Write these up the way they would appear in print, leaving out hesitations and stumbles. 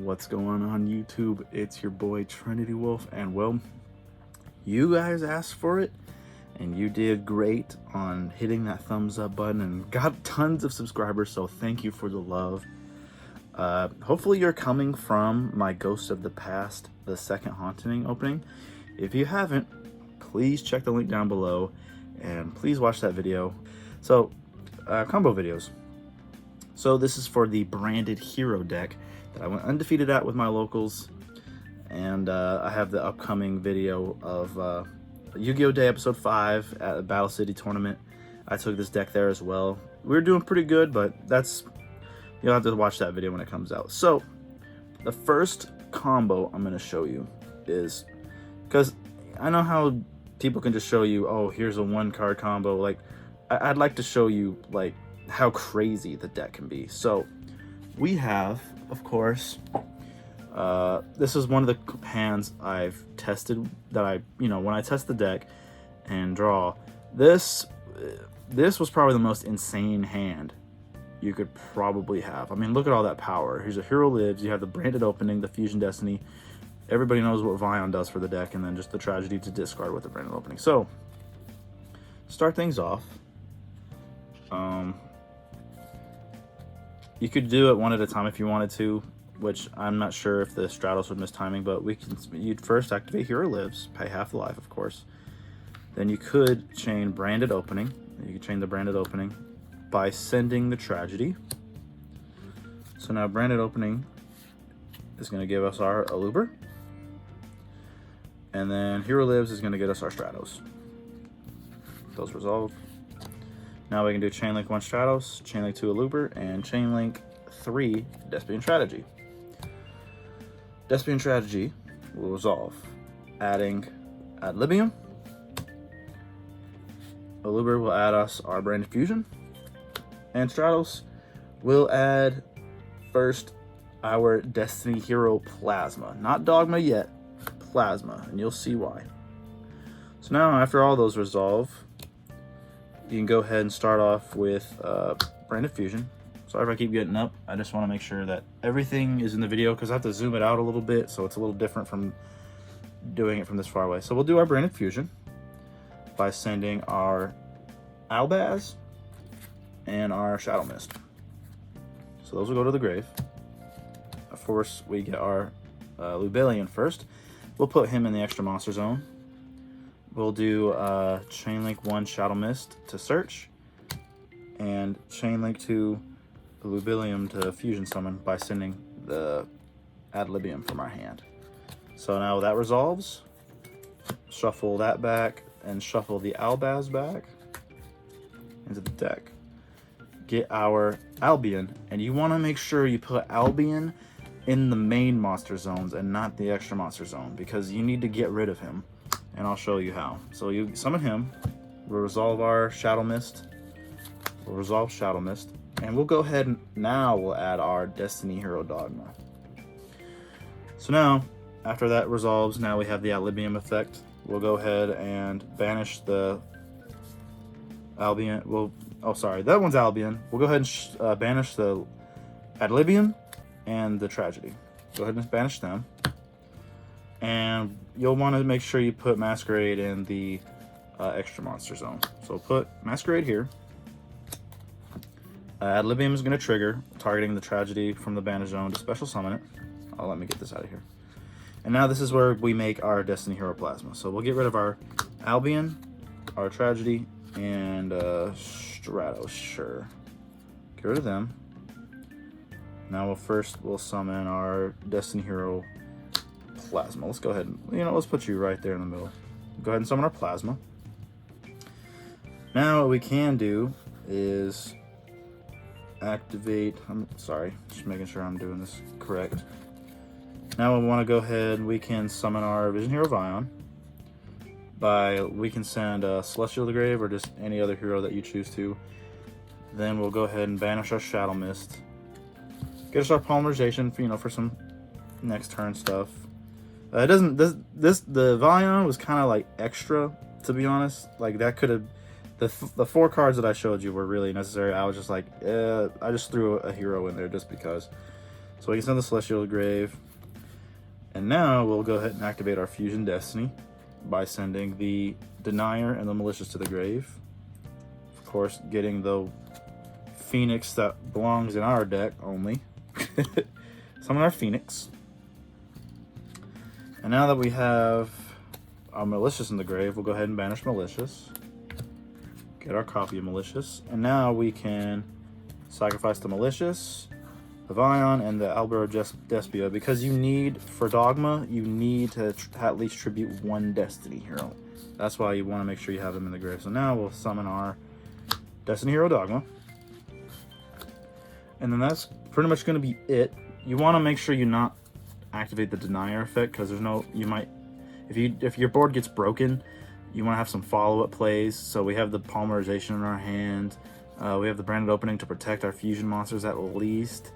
What's going on YouTube? It's your boy Trinity Wolf, and well, you guys asked for it and you did great on hitting that thumbs up button and got tons of subscribers, so thank you for the love. Hopefully you're coming from my Ghost of the Past, the second haunting opening. If you haven't, please check the link down below and please watch that video. So combo videos. So this is for the branded hero deck that I went undefeated at with my locals, and I have the upcoming video of Yu-Gi-Oh! Day Episode 5 at a Battle City tournament. I took this deck there as well. We were doing pretty good, but you'll have to watch that video when it comes out. So the first combo I'm going to show you is, because I know how people can just show you, oh, here's a one card combo. Like, I'd like to show you like how crazy the deck can be. So we have, of course, this is one of the hands I've tested that when I test the deck and draw, this was probably the most insane hand you could probably have. I mean, look at all that power. Here's a Hero Lives, you have the branded opening, the Fusion Destiny. Everybody knows what Vion does for the deck, and then just the tragedy to discard with the branded opening. So start things off. You could do it one at a time if you wanted to, which I'm not sure if the Stratos would miss timing, but you'd first activate Hero Lives, pay half the life, of course. Then you could chain branded opening. You could chain the branded opening by sending the tragedy. So now branded opening is going to give us our Aluber, and then Hero Lives is going to get us our Stratos. Those resolve. Now we can do Chainlink 1 Stratos, Chainlink 2 Aluber, and Chainlink 3 Despian Strategy. Despian Strategy will resolve, adding Ad Libium. Aluber will add us our branded fusion, and Stratos will add first our Destiny Hero Plasma. Not Dogma yet, Plasma, and you'll see why. So now after all those resolve, you can go ahead and start off with branded fusion. Sorry if I keep getting up. I just want to make sure that everything is in the video because I have to zoom it out a little bit, so it's a little different from doing it from this far away. So we'll do our branded fusion by sending our Albaz and our Shadow Mist. So those will go to the grave. Of course, we get our Lubellion first. We'll put him in the extra monster zone. We'll do Chainlink 1 Shadow Mist to search, and Chainlink 2 Lubellium to fusion summon by sending the Ad Libium from our hand. So now that resolves, shuffle that back and shuffle the Albaz back into the deck. Get our Albion, and you want to make sure you put Albion in the main monster zones and not the extra monster zone, because you need to get rid of him, and I'll show you how. So you summon him, we'll resolve our Shadow Mist, we'll resolve Shadow Mist, and we'll go ahead and now we'll add our Destiny Hero Dogma. So now, after that resolves, now we have the Ad Libium effect. We'll go ahead and banish the Albion. That one's Albion. We'll go ahead and banish the Ad Libium and the Tragedy. Go ahead and banish them. And you'll want to make sure you put Masquerade in the extra monster zone. So put Masquerade here. Ad Libium is going to trigger, targeting the Tragedy from the banish zone to special summon it. Let me get this out of here. And now this is where we make our Destiny Hero Plasma. So we'll get rid of our Albion, our Tragedy, and Stratos, sure. Get rid of them. Now we'll summon our Destiny Hero Plasma. Let's go ahead and, let's put you right there in the middle. Go ahead and summon our Plasma. Now what we can do is activate, just making sure I'm doing this correct. Now we want to go ahead, we can summon our Vision Hero Vion. We can send Celestial to the grave or just any other hero that you choose to. Then we'll go ahead and banish our Shadow Mist. Get us our Polymerization for some next turn stuff. The Vion was kind of like extra, to be honest. Like that could have, the 4 cards that I showed you were really necessary. I was just like, I just threw a hero in there just because. So we can send the Celestial to the grave. And now we'll go ahead and activate our Fusion Destiny by sending the Denier and the Malicious to the grave. Of course, getting the Phoenix that belongs in our deck only. Summon our Phoenix. And now that we have our Malicious in the grave, we'll go ahead and banish Malicious. Get our copy of Malicious. And now we can sacrifice the Malicious, the Vion, and the Albero Despia, because you need, for Dogma, you need to at least tribute one Destiny Hero. That's why you want to make sure you have them in the grave. So now we'll summon our Destiny Hero Dogma. And then that's pretty much going to be it. You want to make sure you not activate the Denier effect, because there's no, you might, if your board gets broken, you want to have some follow-up plays. So we have the Polymerization in our hand. We have the Branded Opening to protect our fusion monsters at least.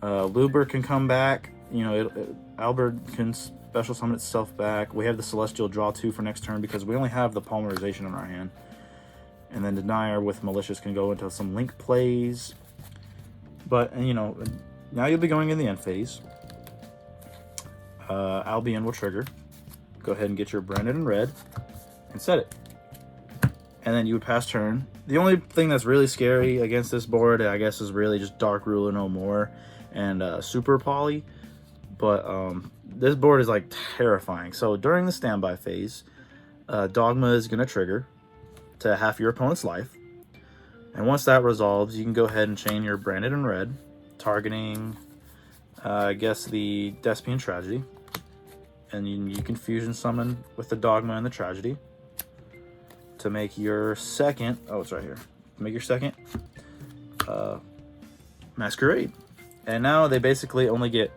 Luber can come back. You know, Albert can special summon itself back. We have the Celestial draw 2 for next turn because we only have the Polymerization in our hand. And then Denier with Malicious can go into some link plays. But, you know, now you'll be going in the end phase. Albion will trigger. Go ahead and get your Branded in red and set it. And then you would pass turn. The only thing that's really scary against this board, I guess, is really just Dark Ruler no more and Super Poly. But this board is like terrifying. So during the standby phase, Dogma is going to trigger to half your opponent's life. And once that resolves, you can go ahead and chain your Branded in red, targeting, I guess, the Despian Tragedy. And you can fusion summon with the Dogma and the Tragedy to make your second, oh, it's right here, make your second Masquerade. And now they basically only get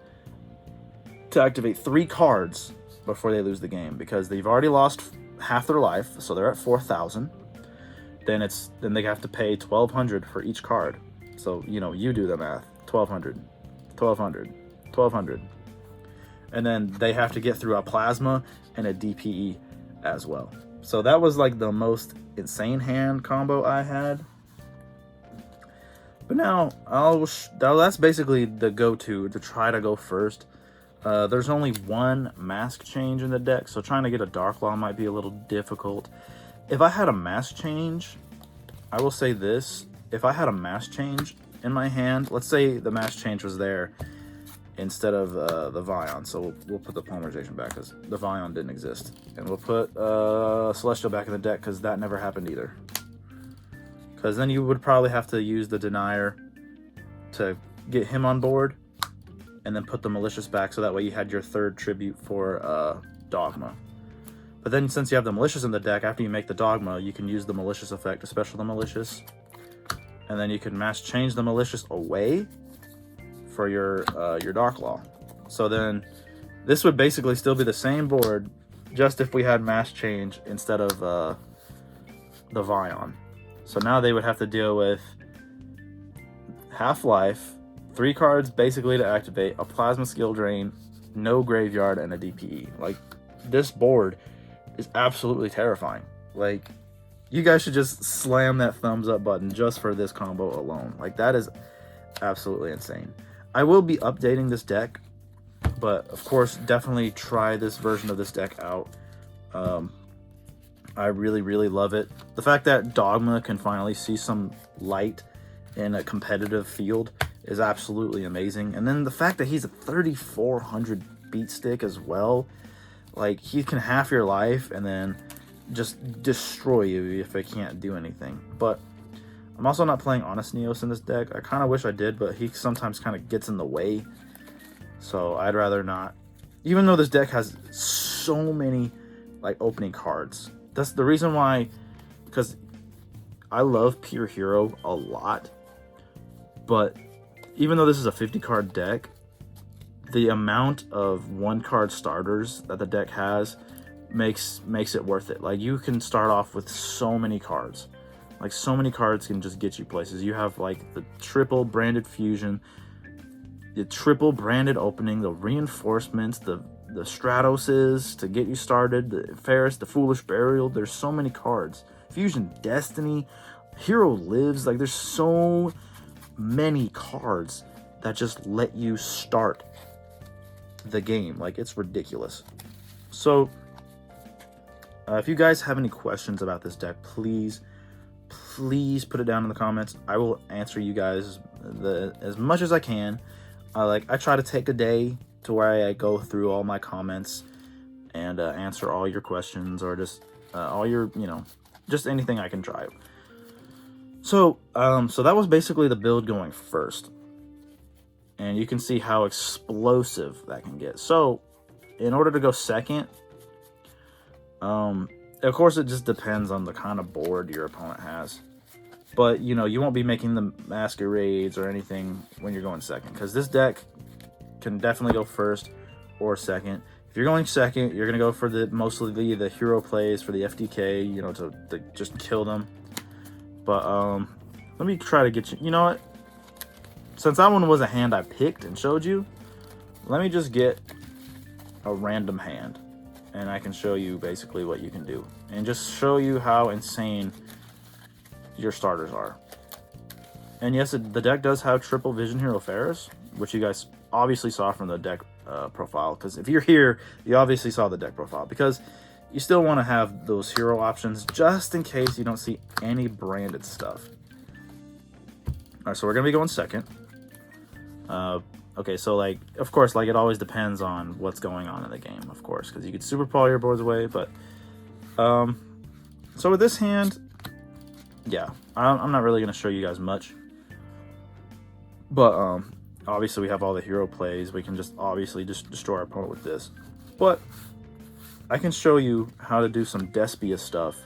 to activate 3 cards before they lose the game, because they've already lost half their life, so they're at 4,000. Then they have to pay 1,200 for each card. So, you know, you do the math. 1,200, 1,200, 1,200. And then they have to get through a Plasma and a DPE as well. So that was like the most insane hand combo I had. But now, that's basically the go-to to try to go first. There's only one mask change in the deck, so trying to get a Dark Law might be a little difficult. If I had a mask change, I will say this. If I had a mask change in my hand, let's say the mask change was there instead of the Vion. So we'll put the Polymerization back because the Vion didn't exist. And we'll put Celestial back in the deck because that never happened either. Because then you would probably have to use the Denier to get him on board and then put the Malicious back so that way you had your third tribute for Dogma. But then since you have the Malicious in the deck, after you make the Dogma, you can use the Malicious effect to special the Malicious. And then you can mass change the Malicious away for your Dark Law. So then this would basically still be the same board, just if we had mass change instead of the Vion. So now they would have to deal with half-life, 3 cards basically to activate, a Plasma Skill Drain, no graveyard, and a DPE. Like, this board is absolutely terrifying. Like, you guys should just slam that thumbs up button just for this combo alone. Like, that is absolutely insane. I will be updating this deck, but of course, definitely try this version of this deck out. I really, really love it. The fact that Dogma can finally see some light in a competitive field is absolutely amazing. And then the fact that he's a 3,400 beat stick as well. Like, he can half your life and then just destroy you if it can't do anything. But I'm also not playing Honest Neos in this deck. I kind of wish I did, but he sometimes kind of gets in the way. So I'd rather not. Even though this deck has so many, like, opening cards. That's the reason why, because I love Pure Hero a lot. But even though this is a 50-card deck, the amount of 1-card starters that the deck has makes it worth it. Like, you can start off with so many cards. Like, so many cards can just get you places. You have, like, the triple branded fusion, the triple branded opening, the reinforcements, the Stratoses to get you started, the Ferris, the Foolish Burial. There's so many cards. Fusion Destiny, Hero Lives. Like, there's so many cards that just let you start the game. Like, it's ridiculous. So if you guys have any questions about this deck, please put it down in the comments. I will answer you guys as much as I can. I try to take a day to where I go through all my comments and answer all your questions, or just all your, just anything I can try. So so that was basically the build going first, and you can see how explosive that can get. So in order to go second, of course, it just depends on the kind of board your opponent has. But, you won't be making the masquerades or anything when you're going second, because this deck can definitely go first or second. If you're going second, you're going to go for mostly the hero plays for the FDK, to just kill them. But let me try to get you... You know what? Since that one was a hand I picked and showed you, let me just get a random hand, and I can show you basically what you can do, and just show you how insane your starters are. And yes, the deck does have triple vision hero Ferris, which you guys obviously saw from the deck profile, because if you're here, you obviously saw the deck profile, because you still want to have those hero options just in case you don't see any branded stuff. All right, so we're gonna be going second. Okay, so of course, it always depends on what's going on in the game, of course, because you could super poly your boards away. But so with this hand, yeah, I'm not really gonna show you guys much. But obviously we have all the hero plays. We can just obviously just destroy our opponent with this. But I can show you how to do some Despia stuff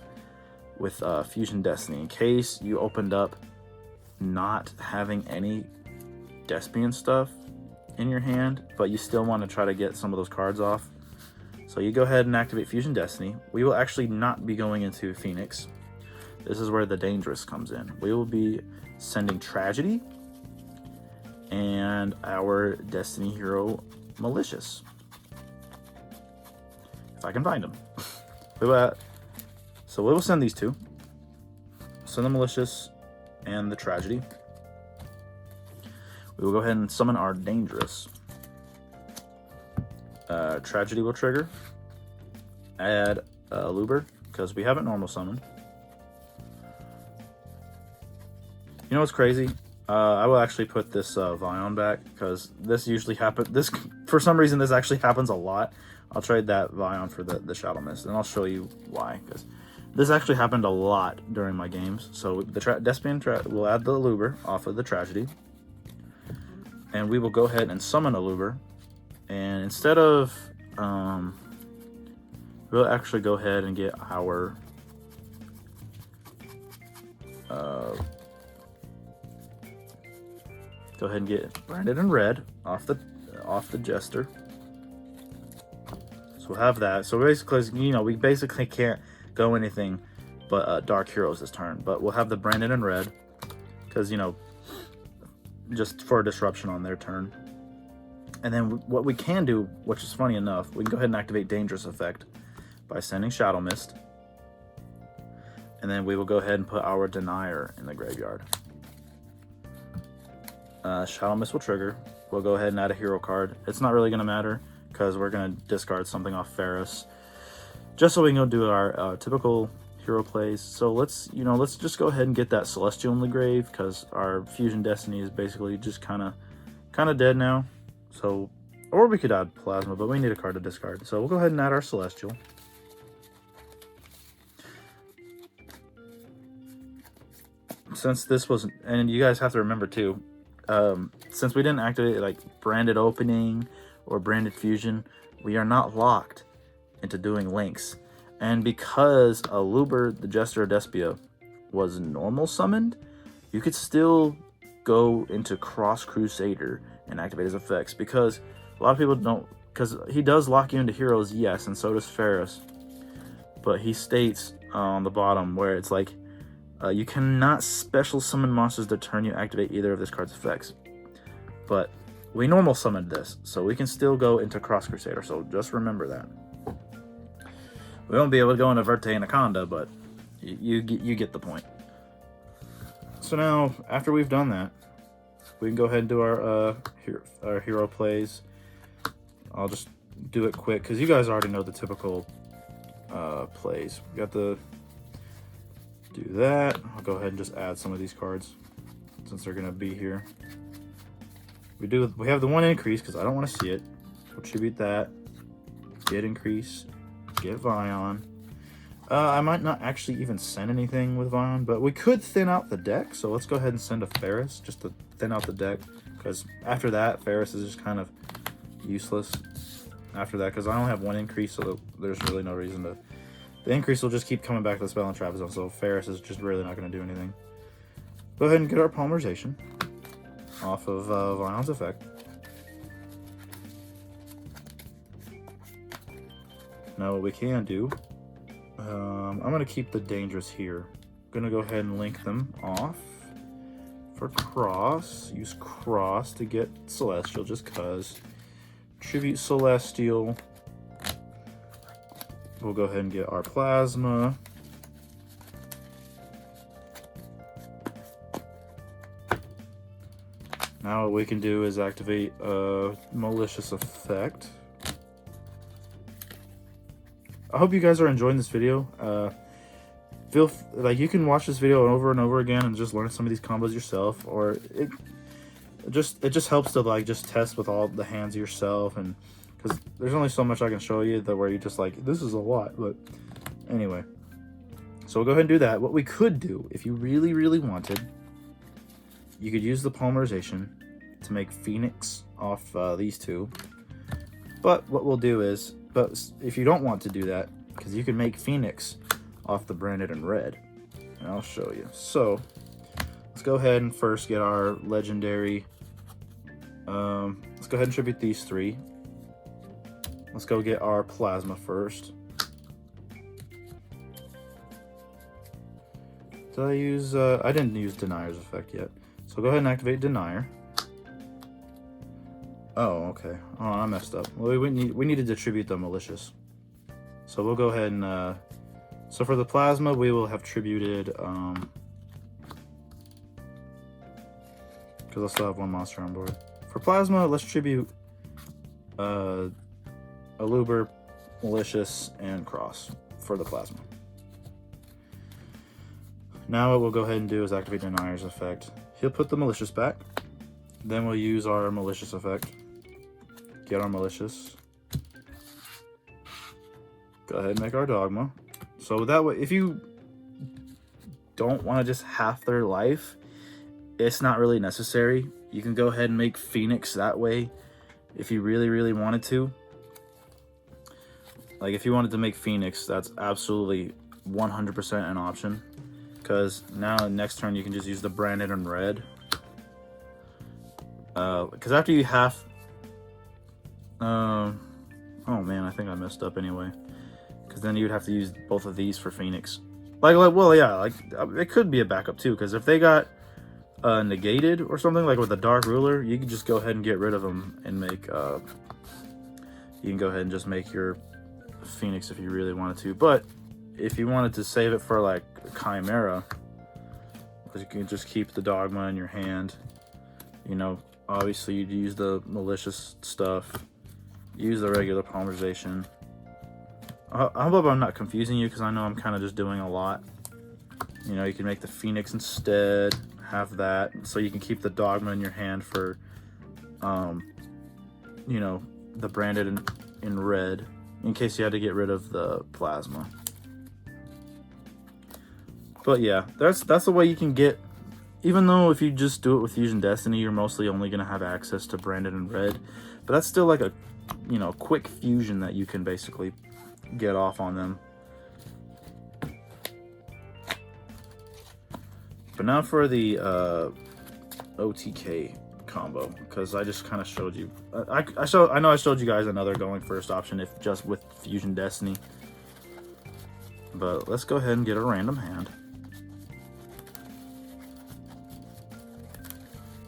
with Fusion Destiny, in case you opened up not having any Despian stuff in your hand, but you still want to try to get some of those cards off. So you go ahead and activate Fusion Destiny. We will actually not be going into Phoenix. This is where the dangerous comes in. We will be sending Tragedy and our Destiny hero Malicious, if I can find them. So we will send these two. Send the Malicious and the Tragedy. We will go ahead and summon our Dangerous. Tragedy will trigger. Add Luber, because we haven't normal summoned. You know what's crazy? I will actually put this Vion back, because this usually happens. For some reason, this actually happens a lot. I'll trade that Vion for the Shadow Mist, and I'll show you why. Because this actually happened a lot during my games. So the Despian will add the Luber off of the Tragedy. And we will go ahead and summon a Luber. And instead of... we'll actually go ahead and get our... go ahead and get branded in red off the Jester. So we'll have that. So basically, we basically can't go anything but Dark Heroes this turn. But we'll have the branded in red, because, just for a disruption on their turn. And then what we can do, which is funny enough, we can go ahead and activate Dangerous Effect by sending Shadow Mist. And then we will go ahead and put our Denier in the graveyard. Shadow Mist will trigger. We'll go ahead and add a hero card. It's not really going to matter, because we're going to discard something off Ferris, just so we can go do our typical hero plays. So let's just go ahead and get that Celestial in the grave, because our Fusion Destiny is basically just kind of dead now. So, or we could add Plasma, but we need a card to discard. So we'll go ahead and add our Celestial. Since this was, and you guys have to remember too, since we didn't activate branded opening or branded fusion, we are not locked into doing links. And because a Luber, the Jester, or Despia was normal summoned, you could still go into Cross Crusader and activate his effects, because a lot of people don't, because he does lock you into heroes, yes, and so does Ferris, but he states on the bottom where it's you cannot special summon monsters the turn you activate either of this card's effects. But we normal summoned this, so we can still go into Cross Crusader, so just remember that. We won't be able to go into Verte Anaconda, but you get the point. So now, after we've done that, we can go ahead and do our hero plays. I'll just do it quick because you guys already know the typical plays. We got to do that. I'll go ahead and just add some of these cards since they're gonna be here. We have the 1 increase because I don't want to see it. Attribute that. Get increase. Get Vion. I might not actually even send anything with Vion, but we could thin out the deck. So let's go ahead and send a Ferris just to thin out the deck, because after that, Ferris is just kind of useless. After that, because I only have 1 increase, so there's really no reason to. The increase will just keep coming back to the spell and trap zone, so Ferris is just really not going to do anything. Go ahead and get our polymerization off of Vion's effect. Now what we can do, I'm going to keep the dangerous here. I'm going to go ahead and link them off for cross. Use cross to get celestial just because. Tribute celestial. We'll go ahead and get our plasma. Now what we can do is activate a malicious effect. I hope you guys are enjoying this video. Feel like you can watch this video over and over again and just learn some of these combos yourself, or it just helps to like just test with all the hands yourself, and because there's only so much I can show you that where you just like, this is a lot. But anyway, so we'll go ahead and do that. What we could do, if you really wanted, you could use the polymerization to make Phoenix off these two. But what we'll do is, but if you don't want to do that, because you can make Phoenix off the branded in red, and I'll show you. So let's go ahead and first get our legendary. Let's go ahead and tribute these 3. Let's go get our plasma first. Did I use? I didn't use Denier's effect yet. So go ahead and activate Denier. Oh, okay. Oh, I messed up. Well, we needed to tribute the malicious. So we'll go ahead and. So for the plasma, we will have tributed. Because I still have 1 monster on board. For plasma, let's tribute. Aluber, malicious, and cross for the plasma. Now what we'll go ahead and do is activate Denier's effect. He'll put the malicious back. Then we'll use our malicious effect. Get our malicious. Go ahead and make our dogma. So that way, if you don't want to just half their life, it's not really necessary. You can go ahead and make Phoenix that way if you really wanted to. Like if you wanted to make Phoenix, that's absolutely 100% an option. Because now next turn you can just use the branded in red. Because after you half... oh man, I think I messed up anyway. Because then you'd have to use both of these for Phoenix. Well, yeah, like it could be a backup too. Because if they got negated or something, like with the Dark Ruler, you can just go ahead and get rid of them and make... you can go ahead and just make your Phoenix if you really wanted to. But if you wanted to save it for like Chimera, you can just keep the Dogma in your hand. You know, obviously you'd use the malicious stuff, use the regular polymerization. I hope I'm not confusing you, because I know I'm kind of just doing a lot. You know, you can make the Phoenix instead, have that, so you can keep the Dogma in your hand for, you know, the branded in red, in case you had to get rid of the plasma. But yeah, that's the way you can get, even though if you just do it with Fusion Destiny, you're mostly only going to have access to branded in red. But that's still like a, you know, quick fusion that you can basically get off on them. But now for the OTK combo, because I just kind of showed you. I know I showed you guys another going first option if just with Fusion Destiny. But let's go ahead and get a random hand.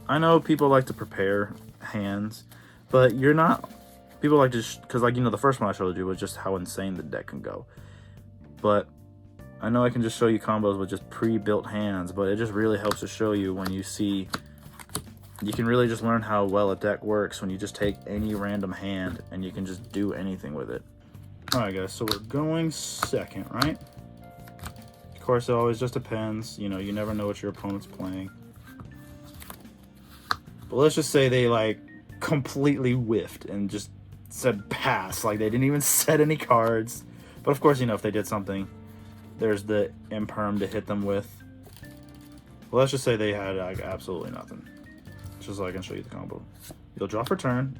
I know people like to prepare hands, but you're not. People like to, because like, you know, the first one I showed you was just how insane the deck can go. But I know I can just show you combos with just pre-built hands, but it just really helps to show you when you see You can really just learn how well a deck works when you just take any random hand and you can just do anything with it. Alright guys, so we're going second, right? Of course, it always just depends. You know, you never know what your opponent's playing. But let's just say they, like, completely whiffed and just said pass. Like, they didn't even set any cards. But, of course, you know, if they did something, there's the imperm to hit them with. Well, let's just say they had, like, absolutely nothing. Just so I can show you the combo. You'll draw for turn.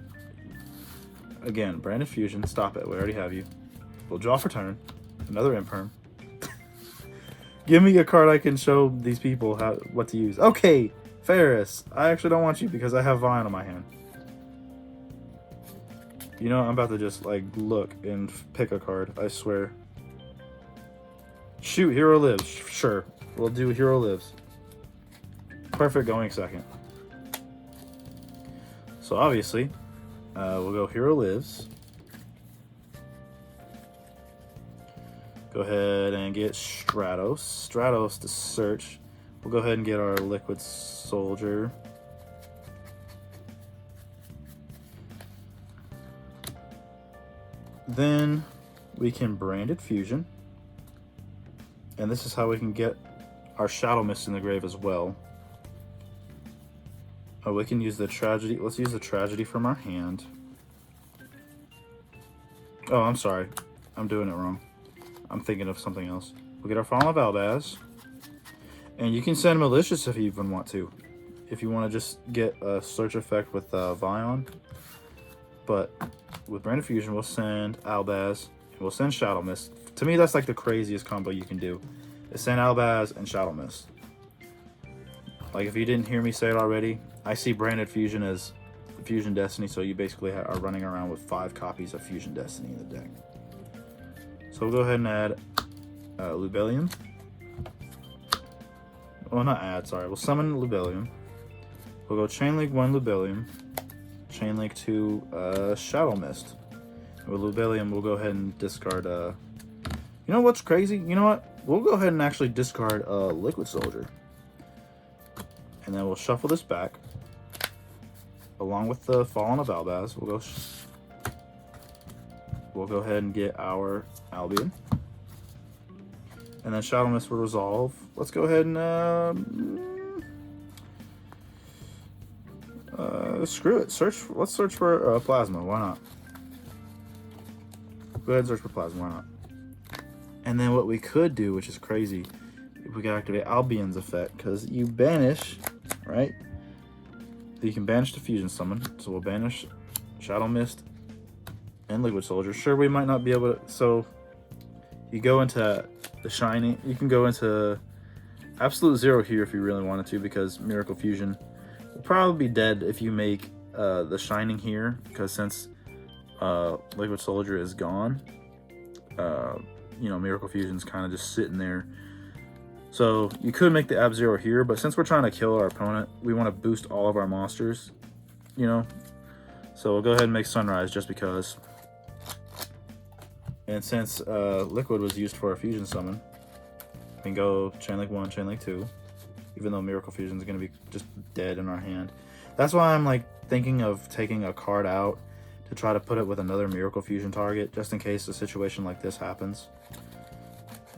Again, Branded Fusion. Stop it. We already have you. We'll draw for turn. Another imperm. Give me a card I can show these people what to use. Okay, Ferris. I actually don't want you because I have Vine on my hand. You know, I'm about to just, like, look and pick a card. I swear. Shoot, Hero Lives. Sure. We'll do Hero Lives. Perfect going second. So, obviously, we'll go Hero Lives. Go ahead and get Stratos. Stratos to search. We'll go ahead and get our Liquid Soldier. Then we can Branded Fusion. And this is how we can get our Shadow Mist in the grave as well. Oh, we can use the Tragedy. Let's use the Tragedy from our hand. Oh, I'm sorry. I'm doing it wrong. I'm thinking of something else. We'll get our Fallen of Albaz. And you can send Malicious if you even want to. If you want to just get a search effect with Vion. But with Branded Fusion, we'll send Albaz. And we'll send Shadow Mist. To me, that's like the craziest combo you can do. Is send Albaz and Shadow Mist. Like, if you didn't hear me say it already, I see Branded Fusion as Fusion Destiny. So you basically are running around with 5 copies of Fusion Destiny in the deck. So we'll go ahead and add Lubellium. Well, not add, sorry. We'll summon Lubellium. We'll go Chain Link 1 Lubellium. Chain Link 2 Shadow Mist. With Lubellium, we'll go ahead and discard... You know what's crazy? You know what? We'll go ahead and actually discard Liquid Soldier. And then we'll shuffle this back. Along with the Fallen of Albaz, we'll go ahead and get our Albion. And then Shadow Mist will resolve. Let's go ahead and screw it. Let's search for Plasma. Why not? Go ahead and search for Plasma. Why not? And then what we could do, which is crazy, if we could activate Albion's effect, because you banish, right? You can banish the Fusion Summon. So we'll banish Shadow Mist and Liquid Soldier. Sure, we might not be able to. So you go into the Shining. You can go into Absolute Zero here if you really wanted to, because Miracle Fusion will probably be dead if you make the Shining here, because since Liquid Soldier is gone, you know, Miracle Fusion's kind of just sitting there. So you could make the Ab Zero here, but since we're trying to kill our opponent, we want to boost all of our monsters, you know. So we'll go ahead and make Sunrise just because. And since Liquid was used for a Fusion Summon, we can go Chain Link 1, Chain Link 2, even though Miracle Fusion is going to be just dead in our hand. That's why I'm like thinking of taking a card out to try to put it with another Miracle Fusion target, just in case a situation like this happens.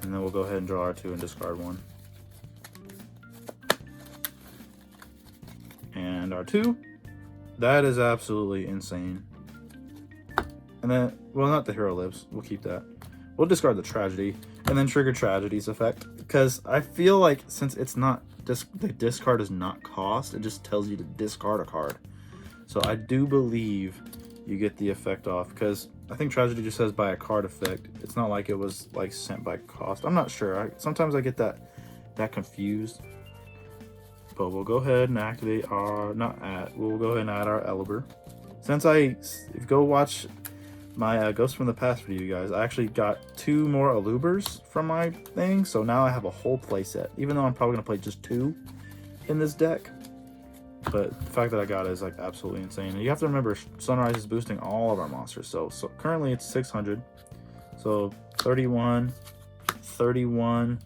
And then we'll go ahead and draw our 2 and discard 1. And our 2. That is absolutely insane. And then, well, not the Hero Lives. We'll keep that. We'll discard the Tragedy and then trigger Tragedy's effect. Because I feel like since it's not, the discard is not cost, it just tells you to discard a card. So I do believe you get the effect off, because I think Tragedy just says by a card effect. It's not like it was like sent by cost. I'm not sure. Sometimes I get that confused. But we'll go ahead and activate our we'll go ahead and add our Elber. Since go watch my Ghost from the Past video, guys, I actually got 2 more Elubers from my thing, so now I have a whole playset. Even though I'm probably gonna play just 2 in this deck. But the fact that I got it is like absolutely insane. And you have to remember, Sunrise is boosting all of our monsters. So currently it's 600. So 31, 31,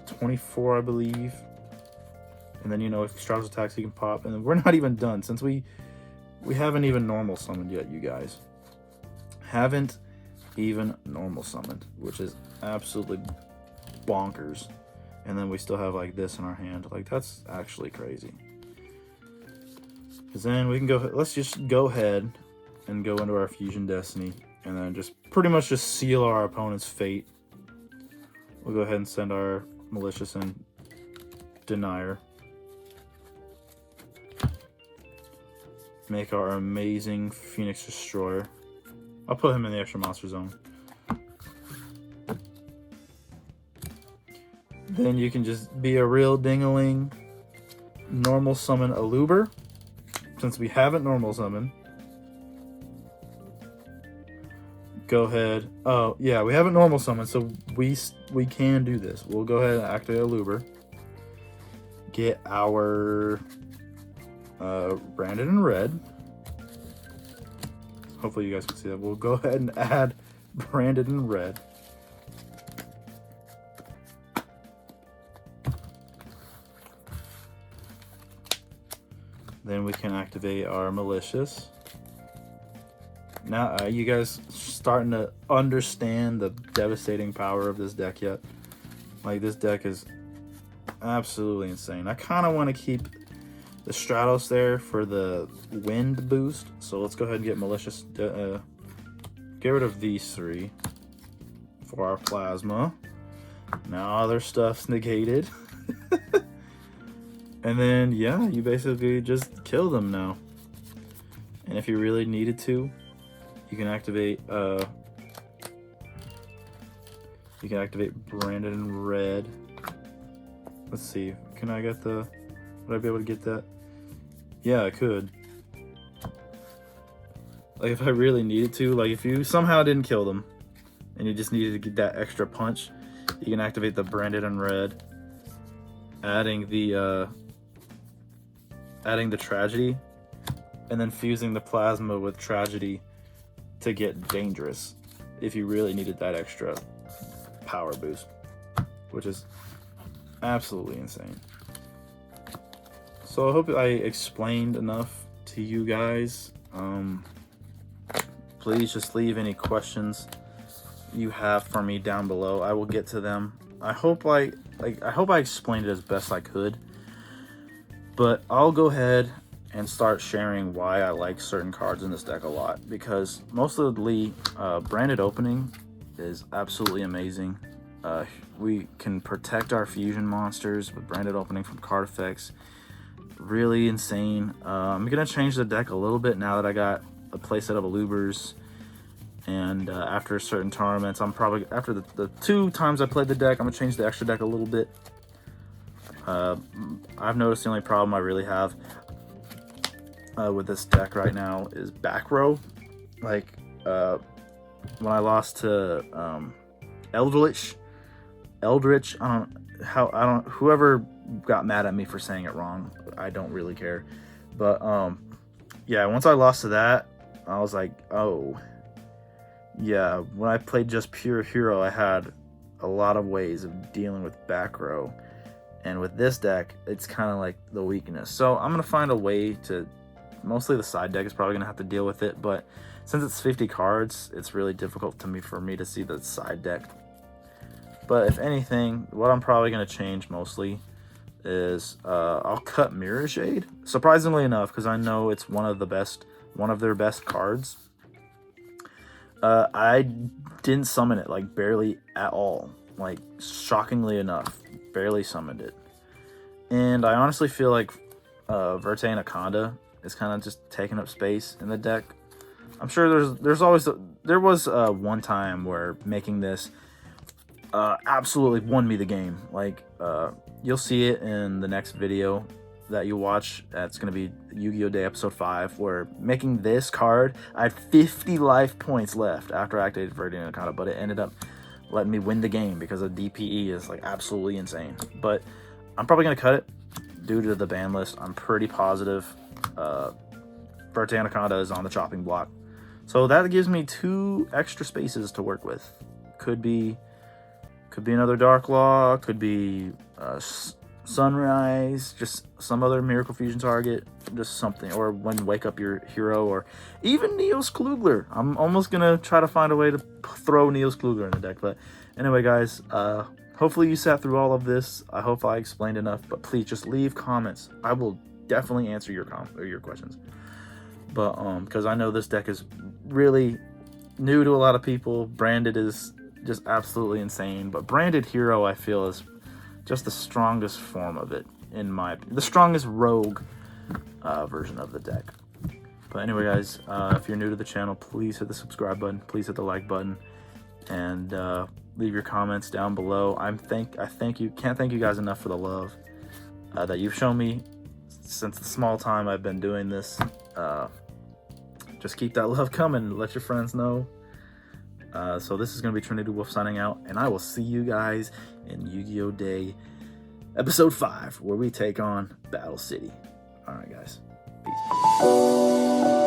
24, I believe. And then, you know, if Stratos attacks, he can pop. And we're not even done, since we haven't even normal summoned yet, you guys. Haven't even normal summoned, which is absolutely bonkers. And then we still have like this in our hand. Like, that's actually crazy. Because then we can go, let's just go ahead and go into our Fusion Destiny. And then just pretty much just seal our opponent's fate. We'll go ahead and send our Malicious and Denier. Make our amazing Phoenix Destroyer. I'll put him in the extra monster zone. Then you can just be a real dingaling. Normal summon Aluber, since we haven't normal summoned. Go ahead. Oh yeah, we haven't normal summoned, so we can do this. We'll go ahead and activate Aluber. Get our branded in red. Hopefully you guys can see that. We'll go ahead and add branded in red. Then we can activate our Malicious. Now, you guys starting to understand the devastating power of this deck yet? Like, this deck is absolutely insane. I kind of want to keep the Stratos there for the wind boost. So let's go ahead and get Malicious. Get rid of these three for our Plasma. Now other stuff's negated. And then, yeah, you basically just kill them now. And if you really needed to, you can activate Branded in red. Let's see, can I get the, would I be able to get that? Yeah, I could. Like, if I really needed to, like if you somehow didn't kill them and you just needed to get that extra punch, you can activate the Branded in red, adding the Tragedy, and then fusing the Plasma with Tragedy to get Dangerous if you really needed that extra power boost, which is absolutely insane. So I hope I explained enough to you guys. Please just leave any questions you have for me down below. I will get to them. I hope I explained it as best I could. But I'll go ahead and start sharing why I like certain cards in this deck a lot, because mostly branded opening is absolutely amazing. We can protect our fusion monsters with branded opening from card effects. Really insane. I'm gonna change the deck a little bit now that I got a playset of Alubers, and after certain tournaments, I'm probably, after the 2 times I played the deck, I'm gonna change the extra deck a little bit. I've noticed the only problem I really have with this deck right now is back row. Like, when I lost to Eldritch, whoever got mad at me for saying it wrong, I don't really care. But yeah, once I lost to that, I was like, oh yeah, when I played just pure hero, I had a lot of ways of dealing with back row. And with this deck, it's kind of like the weakness. So I'm going to find a way to, mostly the side deck is probably going to have to deal with it. But since it's 50 cards, it's really difficult for me to see the side deck. But if anything, what I'm probably going to change mostly is I'll cut Mirror Shade. Surprisingly enough, because I know it's one of their best cards. I didn't summon it, like, barely at all. Like, shockingly enough, barely summoned it. And I honestly feel like Verte Anaconda is kind of just taking up space in the deck. I'm sure there was one time where making this absolutely won me the game. Like, you'll see it in the next video that you watch. That's going to be Yu-Gi-Oh! Day Episode 5, where making this card, I had 50 life points left after I activated Verte Anaconda, but it ended up letting me win the game because the DPE is like absolutely insane. But I'm probably going to cut it due to the ban list. I'm pretty positive Verte Anaconda is on the chopping block. So that gives me 2 extra spaces to work with. Could be another Dark Law, could be Sunrise, just some other Miracle Fusion target, just something, or when Wake Up Your Hero, or even Niels Klugler. I'm almost gonna try to find a way to throw Niels Klugler in the deck. But anyway, guys, hopefully you sat through all of this. I hope I explained enough, but please just leave comments. I will definitely answer your questions. But because I know this deck is really new to a lot of people. Branded is just absolutely insane, but Branded Hero, I feel, is just the strongest form of it, in my opinion. The strongest rogue version of the deck. But anyway, guys, if you're new to the channel, please hit the subscribe button. Please hit the like button. And leave your comments down below. I can't thank you guys enough for the love that you've shown me since the small time I've been doing this. Just keep that love coming. Let your friends know. So this is going to be Trinity Wolf signing out, and I will see you guys in Yu-Gi-Oh! Day Episode 5, where we take on Battle City. Alright, guys. Peace.